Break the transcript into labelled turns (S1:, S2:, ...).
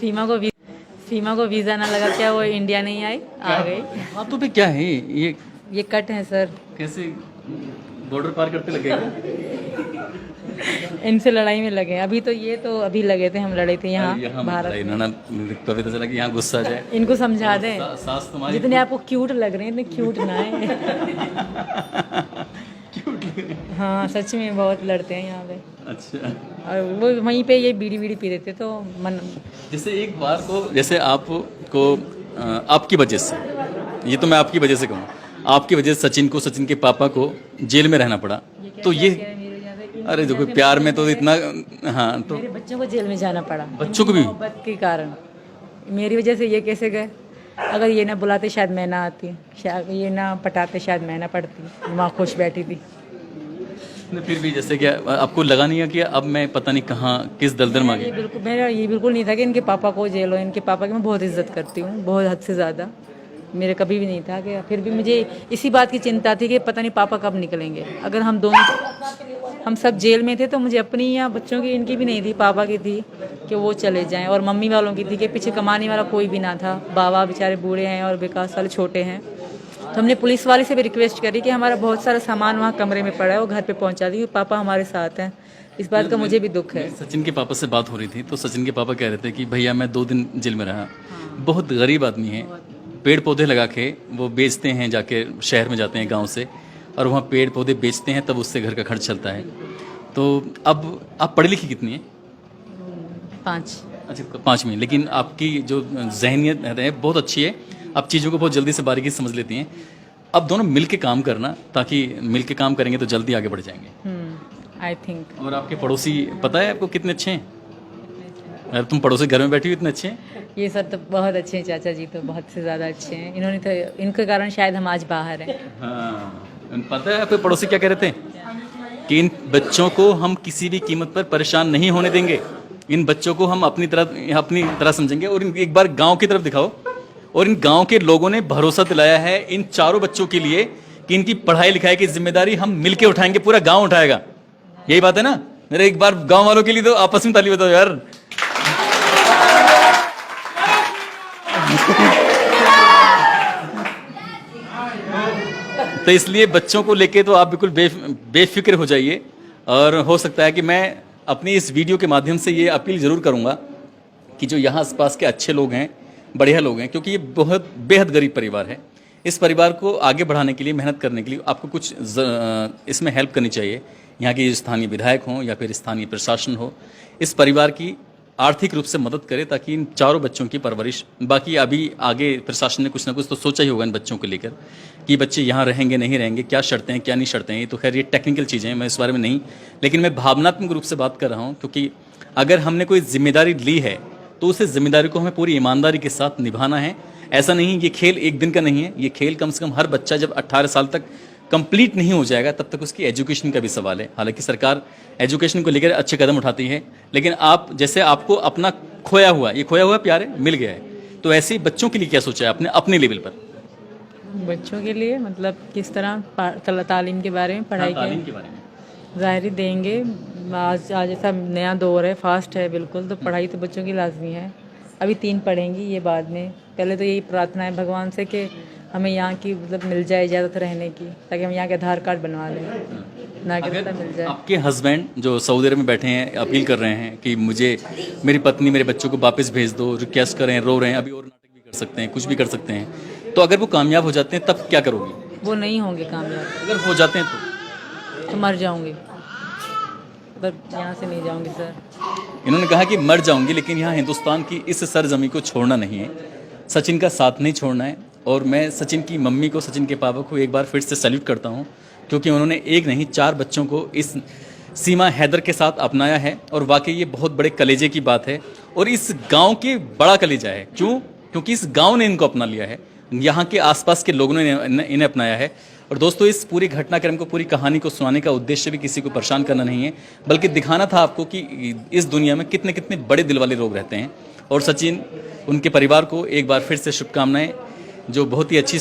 S1: सीमा को सीमा को वीज़ा ना लगा क्या वो इंडिया नहीं आई, आ गई।
S2: हाथों पे क्या है
S1: ये कट है सर।
S2: कैसे बॉर्डर पार करते लगे?
S1: इनसे लड़ाई में लगे अभी तो, ये तो अभी लगे थे, हम लड़े थे यहाँ भारत में।
S2: इन्होंने पता चला कि यहाँ गुस्सा आ जाए।
S1: इनको समझा दें,
S2: सास तुम्हारी
S1: जितने आपको क्यूट लग रहे हैं इतने क्यूट ना है। हाँ सच में बहुत लड़ते हैं यहाँ पे।
S2: अच्छा,
S1: और वो वहीं पे ये बीड़ी बीड़ी पी रहे थे तो मन।
S2: जैसे एक बार को, जैसे आपको आपकी वजह से, ये तो मैं आपकी वजह से कहूँ, आपकी वजह से सचिन को, सचिन के पापा को जेल में रहना पड़ा, तो ये अरे देखो प्यार में तो इतना, हाँ तो
S1: मेरे बच्चों को जेल में जाना पड़ा,
S2: बच्चों को भी
S1: मोहब्बत के कारण। मेरी वजह से ये कैसे गए? अगर ये ना बुलाते शायद मैं ना आती, शायद ये ना पटाते शायद मैं ना पढ़ती, माँ खुश बैठी थी।
S2: फिर भी जैसे क्या आपको लगा नहीं है कि अब मैं पता नहीं कहाँ किस दलदल में आ गई?
S1: मेरा ये बिल्कुल नहीं था कि इनके पापा को जेल हो। इनके पापा की मैं बहुत इज्जत करती हूँ, बहुत हद से ज़्यादा। मेरे कभी भी नहीं था कि, फिर भी मुझे इसी बात की चिंता थी कि पता नहीं पापा कब निकलेंगे। अगर हम दोनों, हम सब जेल में थे तो मुझे अपनी या बच्चों की, इनकी भी नहीं थी, पापा की थी कि वो चले जाएं, और मम्मी वालों की थी कि पीछे कमाने वाला कोई भी ना था। बाबा बेचारे बूढ़े हैं और विकास वाले छोटे हैं। तो हमने पुलिस वाले से भी रिक्वेस्ट करी कि हमारा बहुत सारा सामान वहाँ कमरे में पड़ा है, वो घर पे पहुँचा दी, पापा हमारे साथ हैं। इस बात का मुझे भी दुख है।
S2: सचिन के पापा से बात हो रही थी तो सचिन के पापा कह रहे थे कि भैया मैं 2 दिन जेल में रहा। बहुत गरीब आदमी है, पेड़ पौधे लगा के वो बेचते हैं, जाके शहर में जाते हैं गांव से, और वहाँ पेड़ पौधे बेचते हैं, तब उससे घर का खर्च चलता है। तो अब आप पढ़ी लिखी कितनी है?
S1: 5।
S2: अच्छा 5 में, लेकिन आपकी जो जहनियत है बहुत अच्छी है, आप चीज़ों को बहुत जल्दी से बारीकी से समझ लेती हैं। अब दोनों मिल के काम करना, ताकि मिल के काम करेंगे तो जल्दी आगे बढ़ जाएंगे।
S1: I think.
S2: और आपके पड़ोसी पता है आपको कितने अच्छे हैं? अरे तुम पड़ोसी घर में बैठी हुई इतने अच्छे हैं।
S1: ये सब तो बहुत अच्छे हैं, चाचा जी तो बहुत से ज़्यादा अच्छे हैं। इन्होंने तो, इनके कारण शायद हम आज बाहर हैं।
S2: हाँ, पता है आपके पड़ोसी क्या कह रहे थे कि इन बच्चों को हम किसी भी कीमत पर परेशान नहीं होने देंगे, इन बच्चों को हम अपनी तरह समझेंगे। और एक बार गांव की तरफ दिखाओ, और इन गांव के लोगों ने भरोसा दिलाया है इन चारों बच्चों के लिए कि इनकी पढ़ाई लिखाई की जिम्मेदारी हम मिलके उठाएंगे, पूरा गांव उठाएगा। यही बात है ना? मेरे एक बार गांव वालों के लिए तो आपस में ताली बताओ यार। तो इसलिए बच्चों को लेके तो आप बिल्कुल बेफिक्र हो जाइए। और हो सकता है कि मैं अपनी इस वीडियो के माध्यम से ये अपील जरूर करूंगा कि जो यहाँ आसपास के अच्छे लोग हैं, बढ़िया लोग हैं, क्योंकि ये बहुत बेहद गरीब परिवार है, इस परिवार को आगे बढ़ाने के लिए, मेहनत करने के लिए आपको कुछ इसमें हेल्प करनी चाहिए। यहाँ के स्थानीय विधायक हों या फिर स्थानीय प्रशासन हो, इस परिवार की आर्थिक रूप से मदद करे ताकि इन चारों बच्चों की परवरिश, बाकी अभी आगे प्रशासन ने कुछ ना कुछ तो सोचा ही होगा इन बच्चों को लेकर कि बच्चे यहाँ रहेंगे नहीं रहेंगे, क्या शर्तें हैं क्या नहीं शर्तें हैं। ये तो खैर ये टेक्निकल चीज़ें हैं, मैं इस बारे में नहीं, लेकिन मैं भावनात्मक रूप से बात कर रहा हूँ। क्योंकि अगर हमने कोई जिम्मेदारी ली है तो उस जिम्मेदारी को हमें पूरी ईमानदारी के साथ निभाना है। ऐसा नहीं, ये खेल एक दिन का नहीं है, ये खेल कम से कम हर बच्चा जब 18 साल तक कंप्लीट नहीं हो जाएगा तब तक उसकी एजुकेशन का भी सवाल है। हालांकि सरकार एजुकेशन को लेकर अच्छे कदम उठाती है, लेकिन आप जैसे आपको अपना खोया हुआ प्यार है, मिल गया है, तो ऐसे ही बच्चों के लिए क्या सोचा है आपने अपने लेवल पर?
S1: बच्चों के लिए मतलब किस तरह तालीम के बारे में, पढ़ाई
S2: के बारे में
S1: ज़ाहिर देंगे। आज ऐसा नया दौर है, फास्ट है बिल्कुल, तो पढ़ाई तो बच्चों की लाजमी है। अभी 3 पढ़ेंगी, ये बाद में। पहले तो यही प्रार्थना है भगवान से कि हमें यहाँ की मतलब मिल जाए इजाज़त रहने की, ताकि हम यहाँ के आधार कार्ड बनवा लें, नागरिकता मिल जाए।
S2: आपके हस्बैंड जो सऊदी अरब में बैठे हैं अपील कर रहे हैं कि मुझे मेरी पत्नी मेरे बच्चों को वापस भेज दो, रिक्वेस्ट कर रहे हैं, रो रहे हैं, अभी और नाटक भी कर सकते हैं, कुछ भी कर सकते हैं, तो अगर वो कामयाब हो जाते हैं तब क्या करोगी?
S1: वो नहीं होंगे कामयाब।
S2: अगर हो जाते हैं
S1: तो मर जाऊंगी, पर यहाँ से नहीं जाऊंगी सर।
S2: इन्होंने कहा कि मर जाऊंगी, लेकिन यहाँ हिंदुस्तान की इस सरजमी को छोड़ना नहीं है, सचिन का साथ नहीं छोड़ना है। और मैं सचिन की मम्मी को, सचिन के पापा को एक बार फिर से सैल्यूट करता हूँ, क्योंकि उन्होंने एक नहीं 4 बच्चों को इस सीमा हैदर के साथ अपनाया है। और वाकई ये बहुत बड़े कलेजे की बात है, और इस गांव के बड़ा कलेजा है। क्यों? क्योंकि इस गांव ने इनको अपना लिया है, यहाँ के आसपास के लोगों ने इन्हें अपनाया है। और दोस्तों, इस पूरी घटनाक्रम को, पूरी कहानी को सुनाने का उद्देश्य भी किसी को परेशान करना नहीं है, बल्कि दिखाना था आपको कि इस दुनिया में कितने कितने बड़े दिल वाले लोग रहते हैं। और सचिन, उनके परिवार को एक बार फिर से शुभकामनाएं, जो बहुत ही अच्छी